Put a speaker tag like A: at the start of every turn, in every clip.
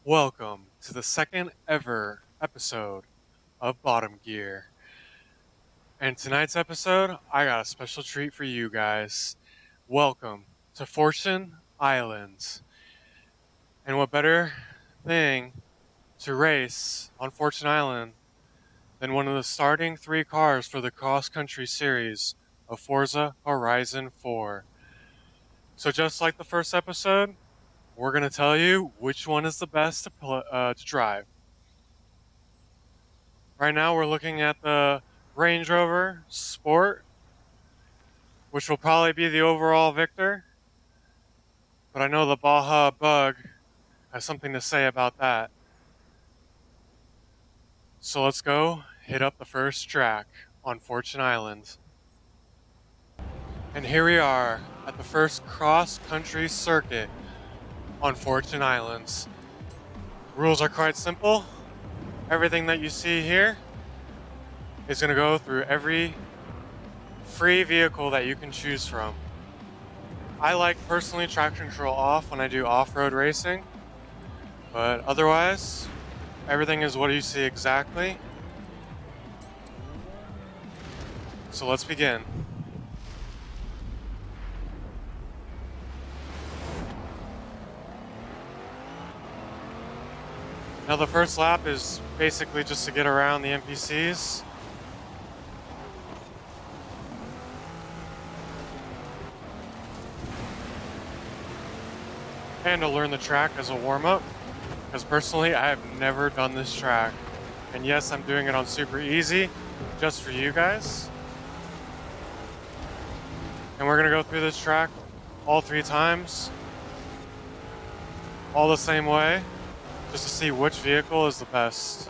A: Welcome to the second ever episode of Bottom Gear. And tonight's episode, I got a special treat for you guys. Welcome to Fortune Islands. And what better thing to race on Fortune Island than one of the starting three cars for the cross country series of Forza Horizon 4. So just like the first episode, we're going to tell you which one is the best to drive. Right now we're looking at the Range Rover Sport, which will probably be the overall victor. But I know the Baja Bug has something to say about that. So let's go hit up the first track on Fortune Island. And here we are at the first cross-country circuit on Fortune Islands. Rules are quite simple. Everything that you see here is going to go through every free vehicle that you can choose from. I like personally traction control off when I do off-road racing, but otherwise, everything is what you see exactly. So let's begin. Now the first lap is basically just to get around the NPCs. And to learn the track as a warm-up, because personally I have never done this track. And yes, I'm doing it on super easy, just for you guys. And we're gonna go through this track all 3 times, all the same way, just to see which vehicle is the best.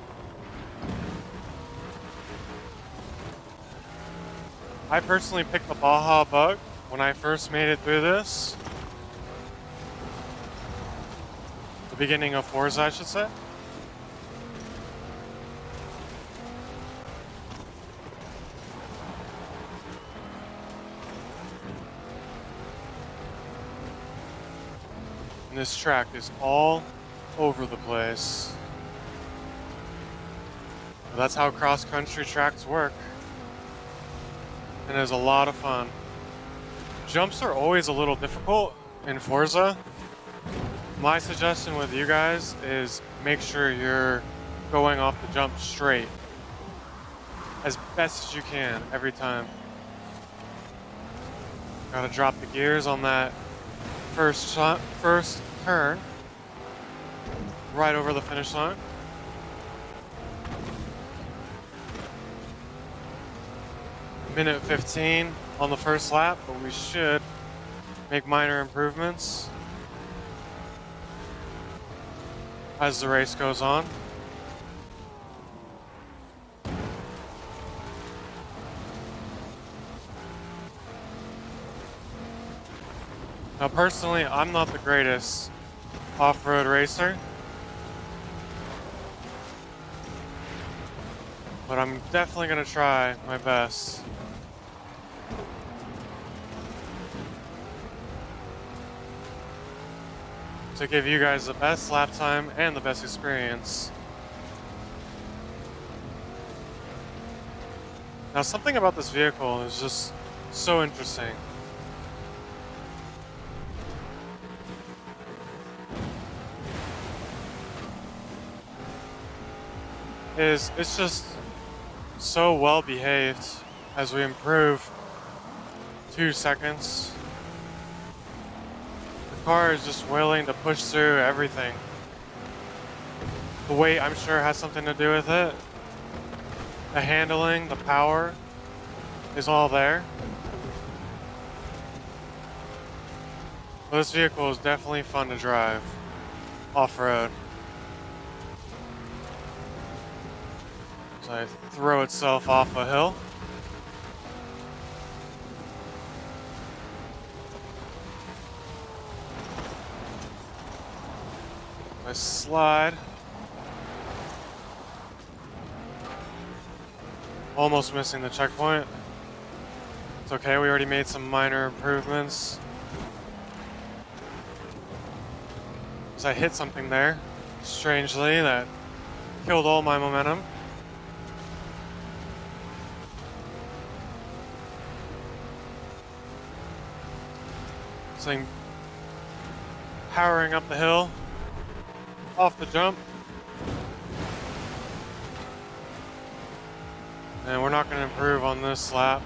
A: I personally picked the Baja Bug when I first made it through this. The beginning of Forza, I should say. And this track is all over the place. But that's how cross-country tracks work. And it's a lot of fun. Jumps are always a little difficult in Forza. My suggestion with you guys is make sure you're going off the jump straight as best as you can every time. Gotta drop the gears on that first turn right over the finish line. Minute 15 on the first lap, but we should make minor improvements as the race goes on. Now personally, I'm not the greatest off-road racer, but I'm definitely gonna try my best. To give you guys the best lap time and the best experience. Now something about this vehicle is just so interesting. It's just so well behaved as we improve 2 seconds. The car is just willing to push through everything. The weight, I'm sure, has something to do with it. The handling, the power is all there. But this vehicle is definitely fun to drive off-road. So I throw itself off a hill. I slide. Almost missing the checkpoint. It's okay, we already made some minor improvements. Because I hit something there. Strangely, that killed all my momentum. This thing powering up the hill, off the jump. And we're not going to improve on this lap.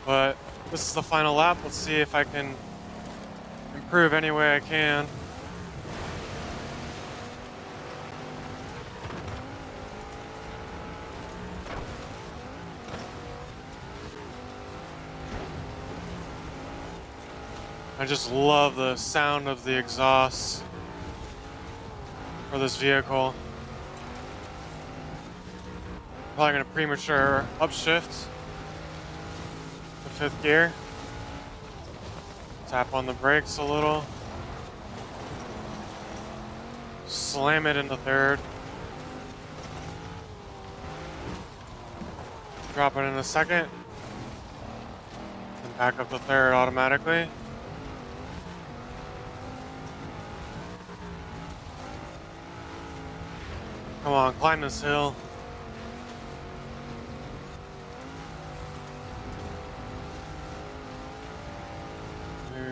A: But this is the final lap. Let's see if I can improve any way I can. I just love the sound of the exhaust for this vehicle. Probably gonna premature upshift to 5th gear. Tap on the brakes a little. Slam it into 3rd. Drop it into 2nd. And back up to 3rd automatically. Come on, climb this hill.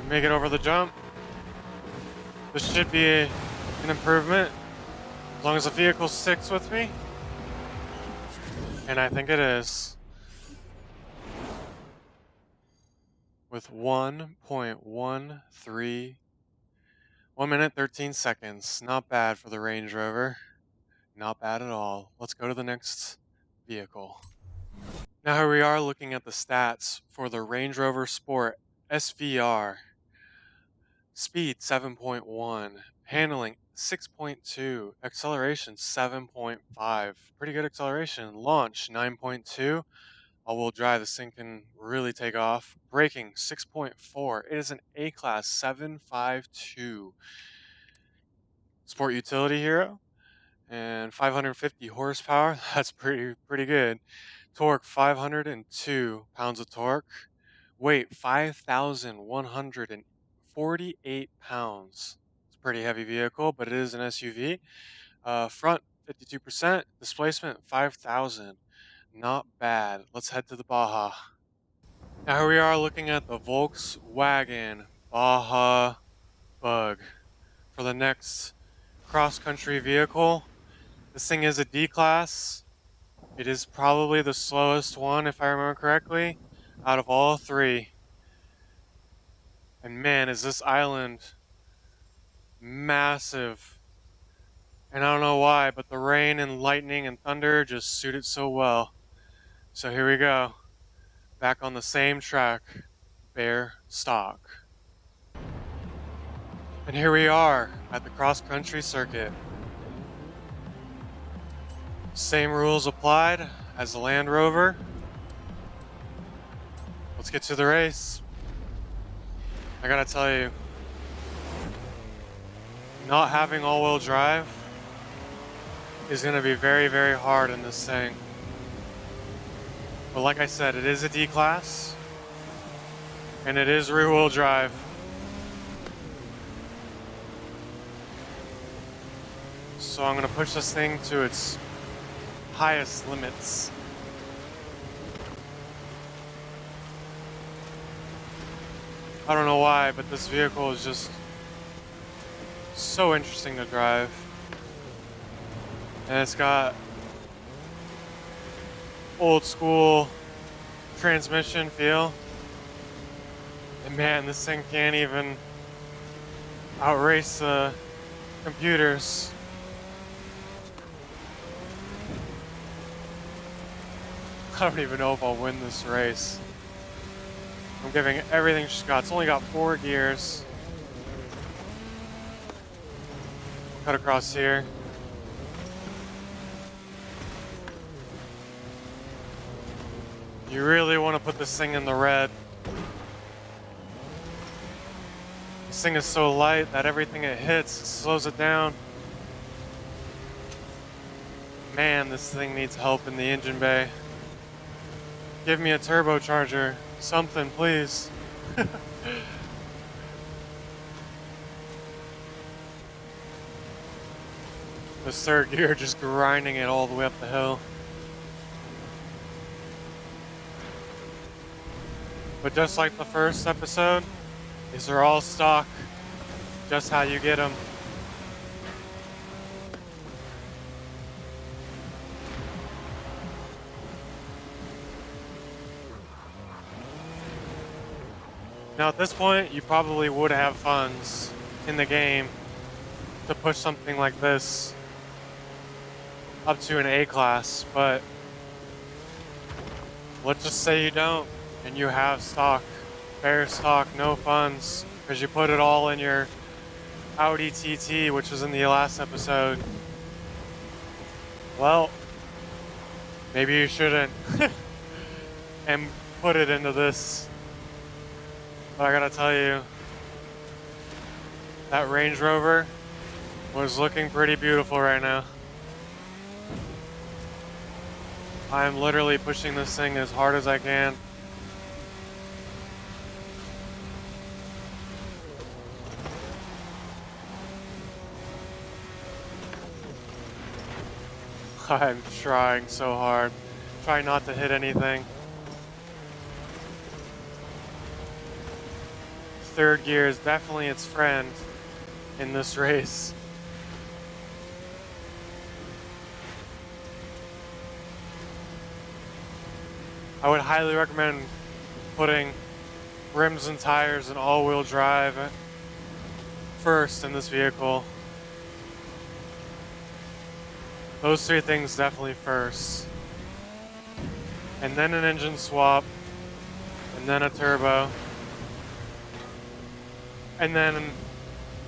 A: Make it over the jump. This should be an improvement, as long as the vehicle sticks with me. And I think it is. With 1.13, 1 minute, 13 seconds. Not bad for the Range Rover. Not bad at all. Let's go to the next vehicle. Now here we are looking at the stats for the Range Rover Sport SVR. Speed 7.1, handling 6.2, acceleration 7.5, pretty good acceleration. Launch 9.2, all-wheel drive, this thing can really take off. Braking 6.4, it is an A-Class 752 Sport Utility Hero, and 550 horsepower, that's pretty good. Torque 502 pounds of torque, weight 5,148 pounds. It's a pretty heavy vehicle, but it is an SUV. Front 52%, displacement 5,000. Not bad. Let's head to the Baja. Now here we are looking at the Volkswagen Baja Bug for the next cross-country vehicle. This thing is a D-Class. It is probably the slowest one, if I remember correctly, out of all 3. And man, is this island massive. And I don't know why, but the rain and lightning and thunder just suit it so well. So here we go. Back on the same track, bare stock. And here we are at the cross-country circuit. Same rules applied as the Land Rover. Let's get to the race. I gotta tell you, not having all-wheel drive is gonna be very, very hard in this thing. But like I said, it is a D-Class, and it is rear-wheel drive. So I'm gonna push this thing to its highest limits. I don't know why, but this vehicle is just so interesting to drive. And it's got old school transmission feel. And man, this thing can't even outrace the computers. I don't even know if I'll win this race. I'm giving everything she's got. It's only got 4 gears. Cut across here. You really want to put this thing in the red. This thing is so light that everything it hits slows it down. Man, this thing needs help in the engine bay. Give me a turbocharger. Something, please. this third gear, just grinding it all the way up the hill. But just like the first episode, these are all stock, just how you get them. Now at this point, you probably would have funds in the game to push something like this up to an A class, but let's just say you don't, and you have stock, bare stock, no funds, because you put it all in your Audi TT, which was in the last episode. Well, maybe you shouldn't and put it into this. But I gotta tell you, that Range Rover was looking pretty beautiful right now. I'm literally pushing this thing as hard as I can. I'm trying so hard. Try not to hit anything. Third gear is definitely its friend in this race. I would highly recommend putting rims and tires and all-wheel drive first in this vehicle. Those three things definitely first. And then an engine swap, and then a turbo. And then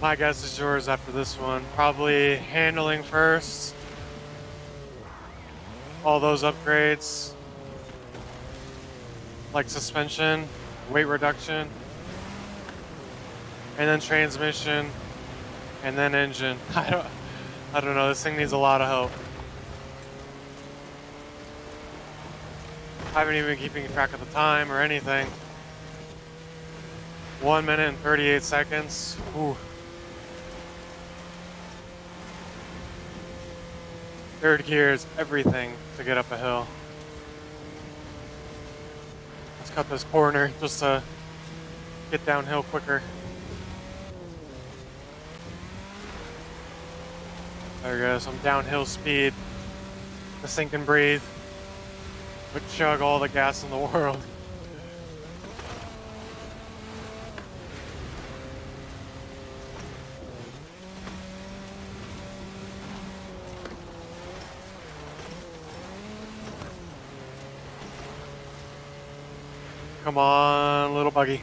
A: my guess is yours after this one. Probably handling first. All those upgrades. Like suspension, weight reduction. And then transmission. And then engine. I don't know, this thing needs a lot of help. I haven't even been keeping track of the time or anything. 1 minute and 38 seconds. Ooh. Third gear is everything to get up a hill. Let's cut this corner just to get downhill quicker. There we go, some downhill speed. This thing can breathe, but chug all the gas in the world. Come on, little buggy.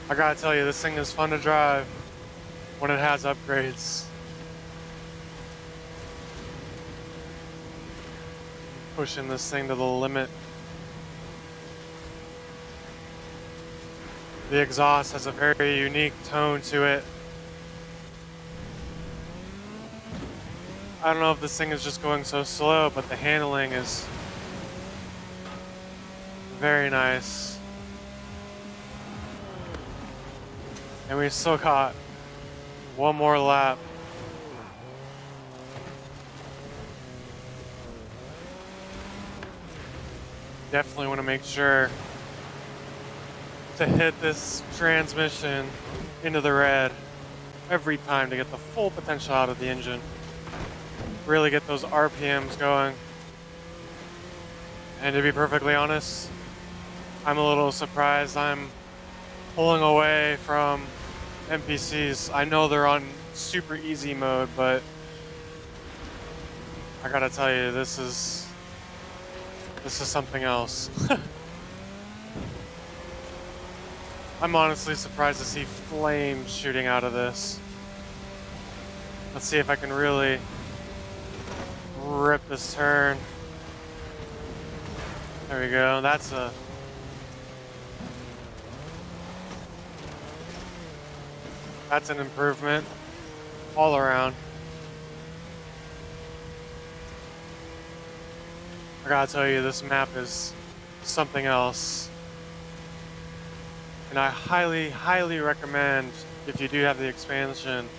A: I gotta tell you, this thing is fun to drive when it has upgrades. Pushing this thing to the limit. The exhaust has a very unique tone to it. I don't know if this thing is just going so slow, but the handling is very nice. And we still got one more lap. Definitely want to make sure to hit this transmission into the red every time to get the full potential out of the engine. Really get those RPMs going. And to be perfectly honest, I'm a little surprised I'm pulling away from NPCs. I know they're on super easy mode, but I gotta tell you, this is something else. I'm honestly surprised to see flames shooting out of this. Let's see if I can really rip this turn. There we go. That's an improvement all around. I gotta tell you, this map is something else. And I highly, highly recommend, if you do have the expansion,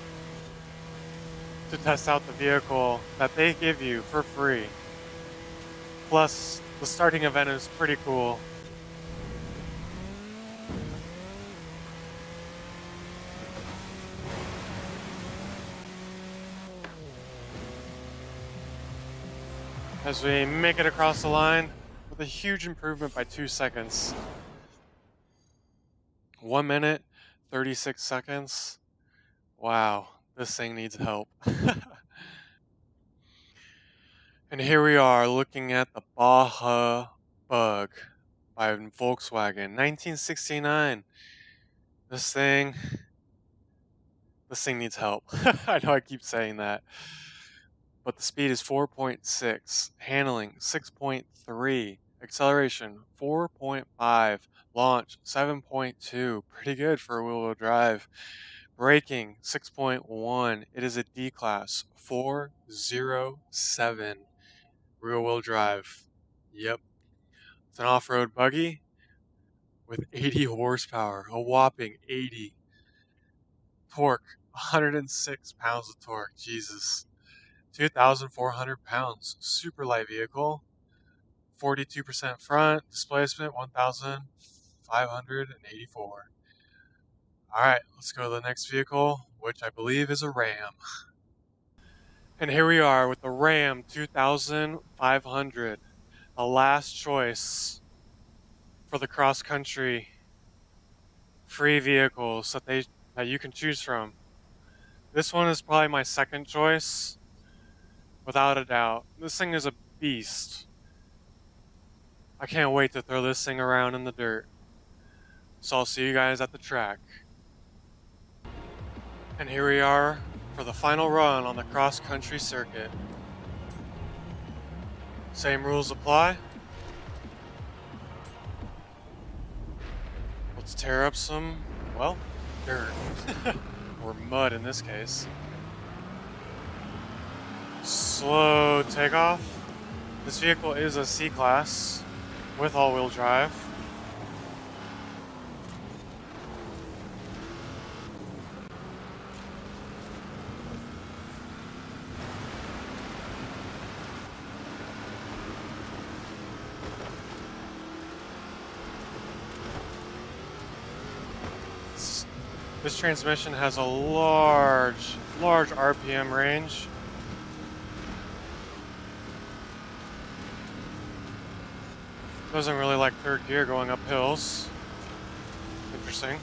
A: to test out the vehicle that they give you for free. Plus, the starting event is pretty cool. As we make it across the line with a huge improvement by 2 seconds. 1 minute, 36 seconds. Wow, this thing needs help. And here we are looking at the Baja Bug by Volkswagen, 1969. This thing needs help. I know I keep saying that. But the speed is 4.6, handling 6.3, acceleration 4.5, launch 7.2, pretty good for a wheel-wheel drive. Braking 6.1, it is a D-Class 407 rear-wheel drive. Yep, it's an off-road buggy with 80 horsepower, a whopping 80. Torque, 106 pounds of torque, Jesus. 2,400 pounds, super light vehicle, 42% front, displacement 1,584. Alright, let's go to the next vehicle, which I believe is a Ram. And here we are with the Ram 2500, the last choice for the cross-country free vehicles that you can choose from. This one is probably my second choice, without a doubt. This thing is a beast. I can't wait to throw this thing around in the dirt. So I'll see you guys at the track. And here we are for the final run on the cross-country circuit. Same rules apply. Let's tear up some, well, dirt. Or mud in this case. Slow takeoff. This vehicle is a C-Class with all-wheel drive. This transmission has a large RPM range. Doesn't really like third gear going up hills. Interesting.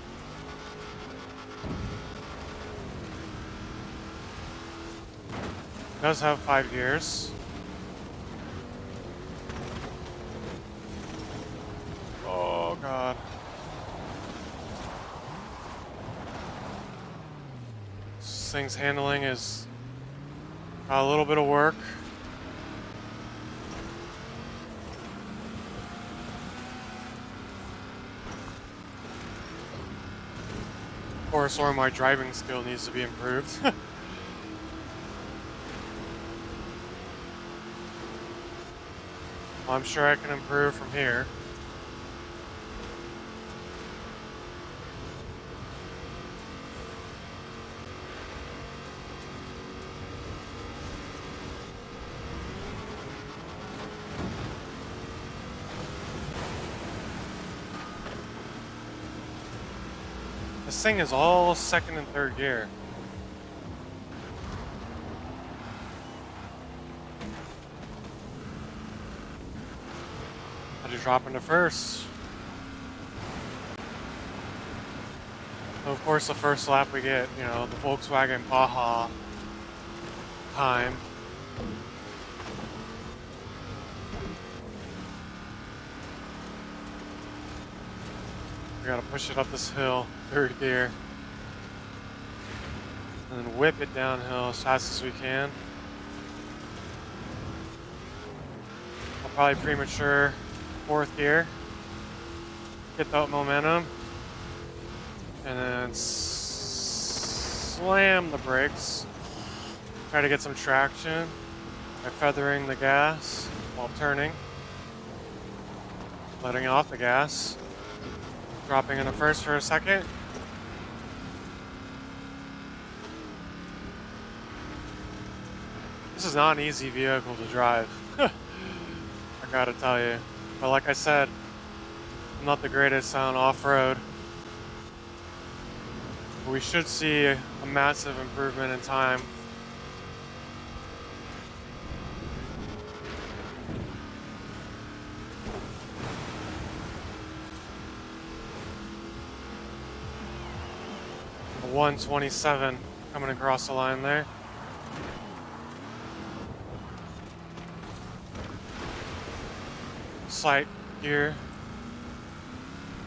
A: Does have 5 gears. Oh god. This thing's handling is got a little bit of work. Of course, or my driving skill needs to be improved. Well, I'm sure I can improve from here. This thing is all second and third gear. Had to drop into first. So of course, the first lap we get, you know, the Volkswagen Baja time. We gotta push it up this hill, third gear, and then whip it downhill as fast as we can. I'll probably premature fourth gear, get that momentum, and then slam the brakes. Try to get some traction by feathering the gas while turning, letting off the gas. Dropping into first for a second. is not an easy vehicle to drive. I gotta tell you. But like I said, I'm not the greatest on off-road. But we should see a massive improvement in time. A 127 coming across the line there. Slight gear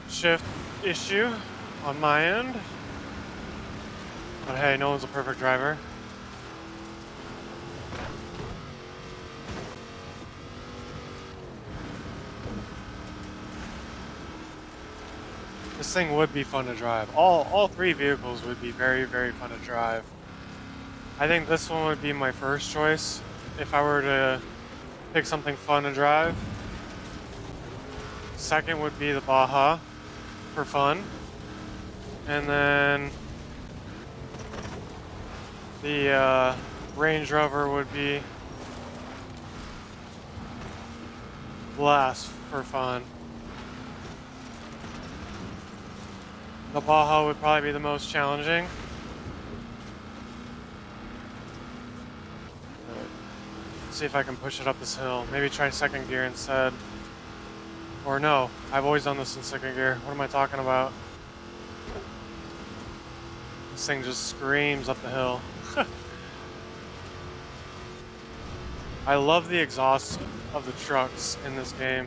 A: shift issue on my end. But hey, no one's a perfect driver. This thing would be fun to drive. All three vehicles would be very, very fun to drive. I think this one would be my first choice if I were to pick something fun to drive. Second would be the Baja for fun. And then the Range Rover would be last for fun. The Baja would probably be the most challenging. Let's see if I can push it up this hill. Maybe try second gear instead. Or no, I've always done this in second gear. What am I talking about? This thing just screams up the hill. I love the exhaust of the trucks in this game.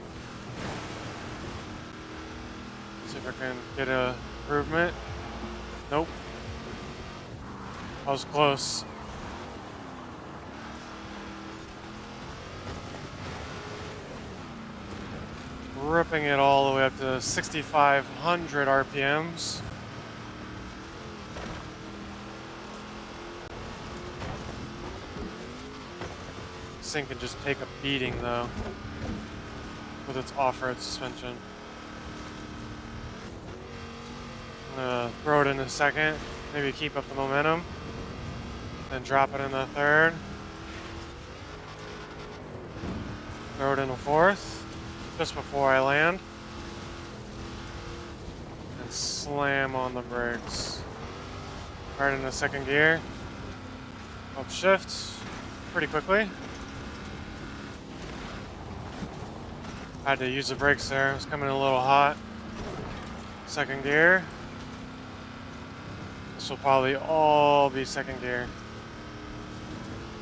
A: See if I can get a improvement. Nope. I was close. Ripping it all the way up to 6,500 RPMs. This thing can just take a beating though with its off-road suspension. I'm gonna throw it in a second, maybe keep up the momentum, then drop it in the third. Throw it in the fourth, just before I land. And slam on the brakes. Right into second gear. Upshift pretty quickly. Had to use the brakes there, it was coming in a little hot. Second gear. This will probably all be second gear.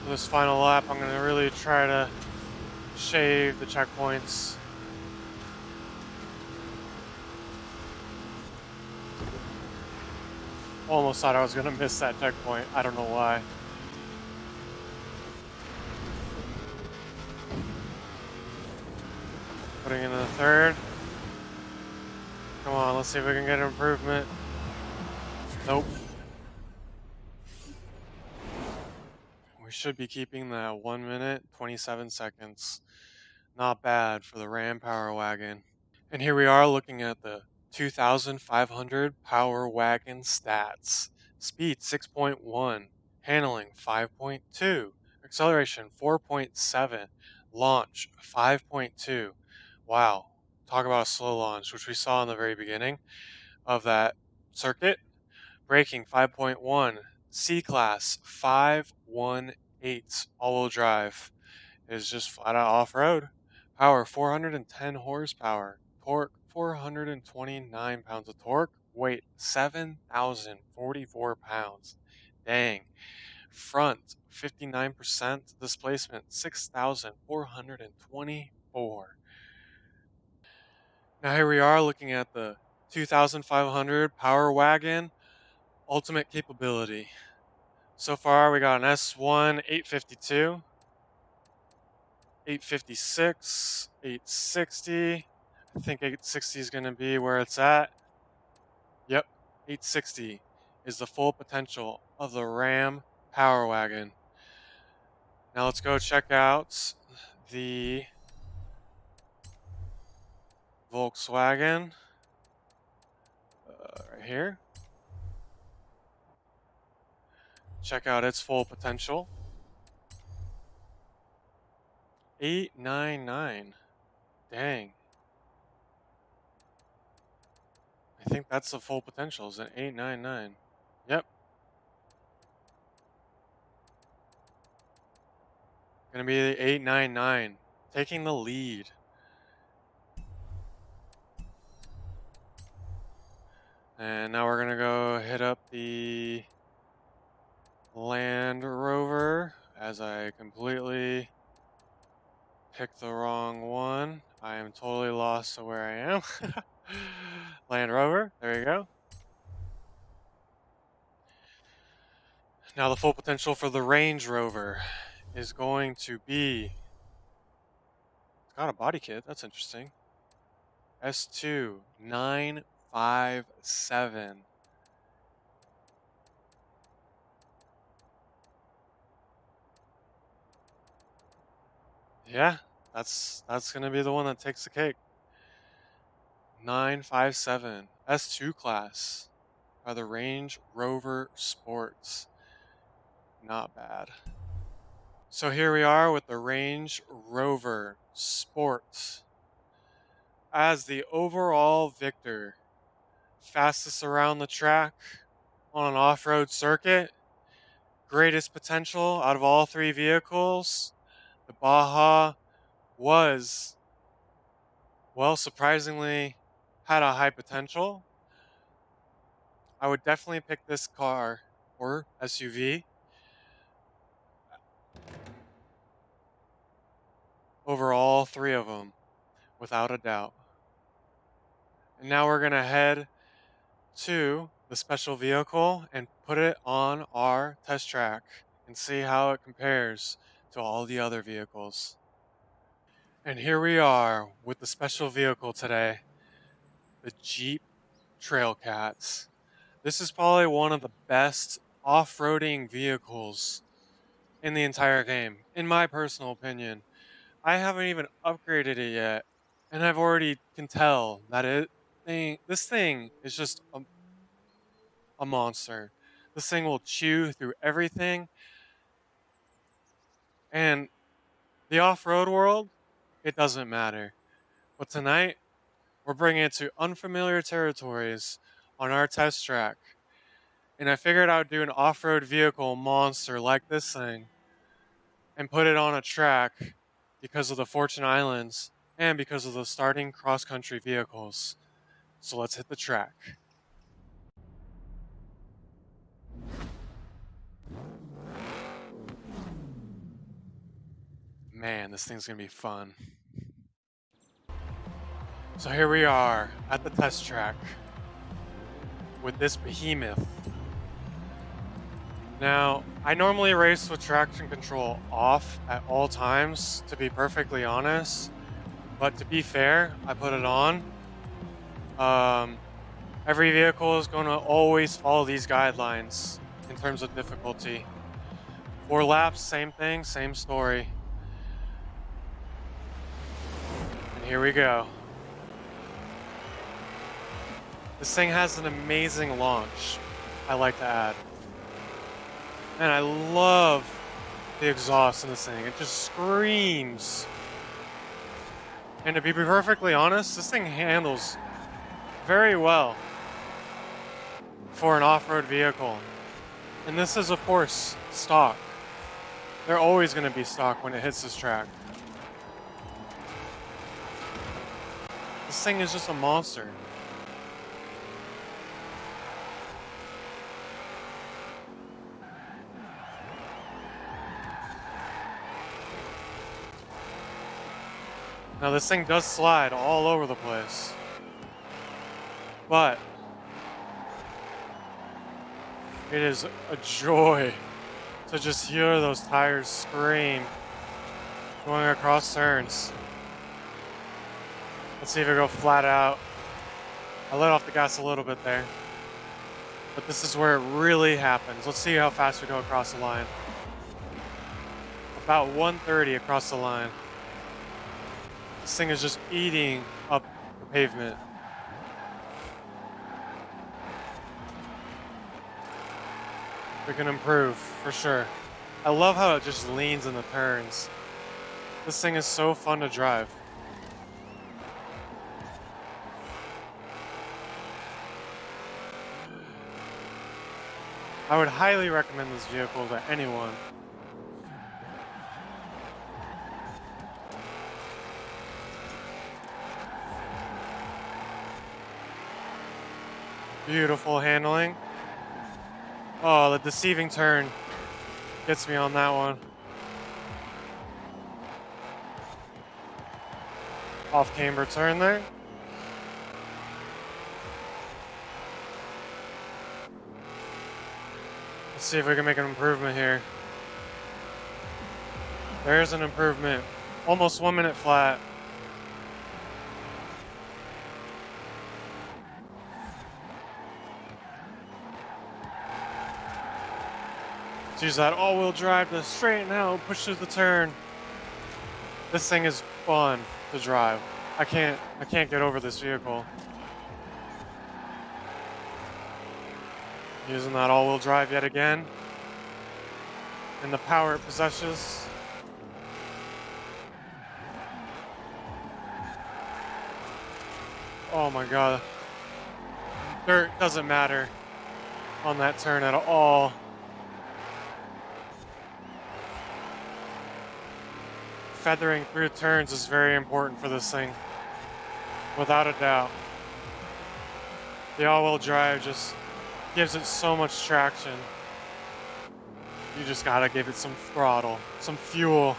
A: For this final lap, I'm going to really try to shave the checkpoints. Almost thought I was going to miss that checkpoint. I don't know why. Putting in the third. Come on, let's see if we can get an improvement. Nope. We should be keeping that 1 minute, 27 seconds. Not bad for the Ram Power Wagon. And here we are looking at the 2,500 Power Wagon stats. Speed 6.1, handling 5.2, acceleration 4.7, launch 5.2. Wow, talk about a slow launch, which we saw in the very beginning of that circuit. Braking 5.1, C-Class 518, all-wheel drive is just flat out off-road. Power 410 horsepower, torque 429 pounds of torque, weight 7,044 pounds. Dang. Front 59% displacement 6,424. Now here we are looking at the 2,500 Power Wagon ultimate capability. So far we got an S1 852, 856, 860. I think 860 is going to be where it's at. Yep, 860 is the full potential of the Ram Power Wagon. Now let's go check out the Volkswagen right here. Check out its full potential. 899. Dang. I think that's the full potential, is an 899. Yep. Gonna be the 899. Taking the lead. And now we're gonna go hit up the Land Rover as I completely picked the wrong one. I am totally lost to where I am. Land Rover, there you go. Now the full potential for the Range Rover is going to be, it's got a body kit, that's interesting. S2 957. Yeah, that's gonna be the one that takes the cake. 957 S2 class by the Range Rover Sports. Not bad. So here we are with the Range Rover Sports as the overall victor. Fastest around the track on an off-road circuit. Greatest potential out of all three vehicles. The Baja was, well, surprisingly had a high potential. I would definitely pick this car or SUV over all three of them, without a doubt. And now we're going to head to the special vehicle and put it on our test track and see how it compares to all the other vehicles. And here we are with the special vehicle today, the Jeep Trailcats. This is probably one of the best off-roading vehicles in the entire game, in my personal opinion. I haven't even upgraded it yet, and I've already can tell that this thing is just a monster. This thing will chew through everything, and the off-road world, it doesn't matter. But tonight, we're bringing it to unfamiliar territories on our test track, and I figured I would do an off-road vehicle monster like this thing and put it on a track because of the Fortune Islands and because of the starting cross-country vehicles. So let's hit the track. Man, this thing's gonna be fun. So here we are at the test track with this behemoth. Now, I normally race with traction control off at all times, to be perfectly honest. But to be fair, I put it on. Every vehicle is going to always follow these guidelines in terms of difficulty. 4 laps, same thing, same story. And here we go. This thing has an amazing launch, I like to add. And I love the exhaust in this thing. It just screams. And to be perfectly honest, this thing handles very well for an off-road vehicle. And this is, of course, stock. They're always going to be stock when it hits this track. This thing is just a monster. Now this thing does slide all over the place, but it is a joy to just hear those tires scream going across turns. Let's see if we go flat out. I let off the gas a little bit there, but this is where it really happens. Let's see how fast we go across the line. About 130 across the line. This thing is just eating up the pavement. We can improve, for sure. I love how it just leans in the turns. This thing is so fun to drive. I would highly recommend this vehicle to anyone. Beautiful handling. Oh, the deceiving turn gets me on that one. Off camber turn there. Let's see if we can make an improvement here. There's an improvement. Almost 1 minute flat. Let's use that all-wheel drive to straighten out, push through the turn. This thing is fun to drive. I can't get over this vehicle. Using that all-wheel drive yet again. And the power it possesses. Oh my god. Dirt doesn't matter on that turn at all. Feathering through turns is very important for this thing. Without a doubt. The all-wheel drive just gives it so much traction. You just gotta give it some throttle, some fuel.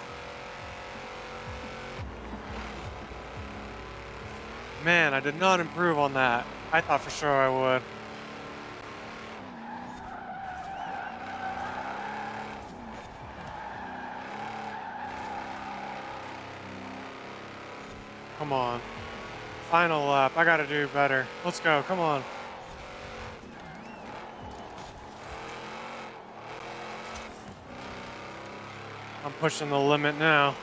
A: Man, I did not improve on that. I thought for sure I would. Come on. Final lap. I gotta do better. Let's go. Come on. I'm pushing the limit now.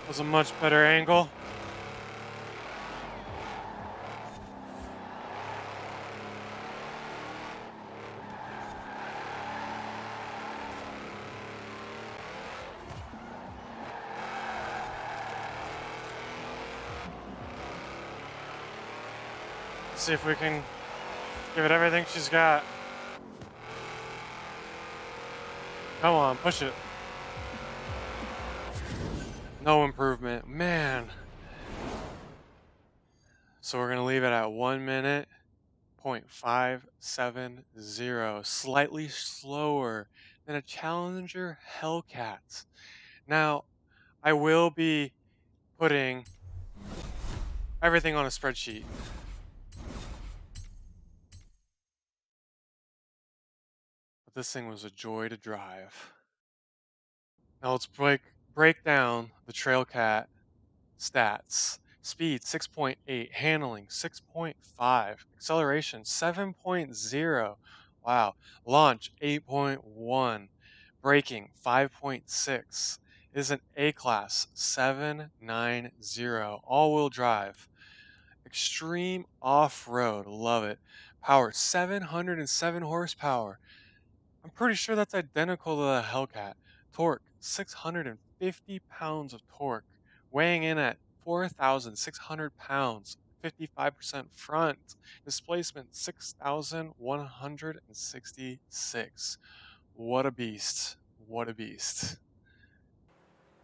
A: Was a much better angle. See if we can give it everything she's got. Come on, push it. No improvement, man. So we're gonna leave it at 1 minute, 0.570, slightly slower than a Challenger Hellcat. Now, I will be putting everything on a spreadsheet. But this thing was a joy to drive. Now let's break down the Trailcat stats. Speed 6.8, handling 6.5, acceleration 7.0. Wow. Launch 8.1, braking 5.6. Is an A-class 790, all-wheel drive. Extreme off-road, love it. Power 707 horsepower. I'm pretty sure that's identical to the Hellcat. Torque 650 pounds of torque, weighing in at 4,600 pounds, 55% front. Displacement 6,166. What a beast. What a beast.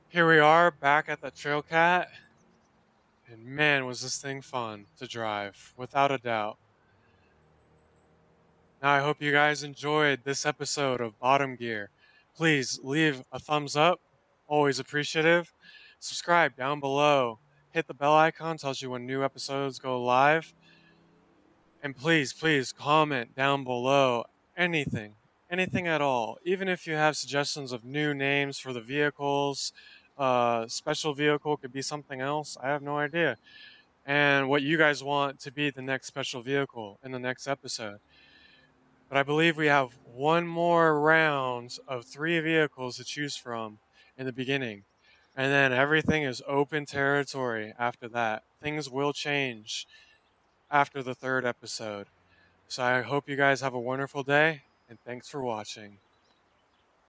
A: Here we are back at the Trailcat. And man, was this thing fun to drive, without a doubt. Now, I hope you guys enjoyed this episode of Bottom Gear. Please leave a thumbs up, always appreciative. Subscribe down below. Hit the bell icon, tells you when new episodes go live. And please comment down below anything, anything at all. Even if you have suggestions of new names for the vehicles, special vehicle could be something else. I have no idea. And what you guys want to be the next special vehicle in the next episode. But I believe we have one more round of 3 vehicles to choose from in the beginning. And then everything is open territory after that. Things will change after the 3rd episode. So I hope you guys have a wonderful day, and thanks for watching.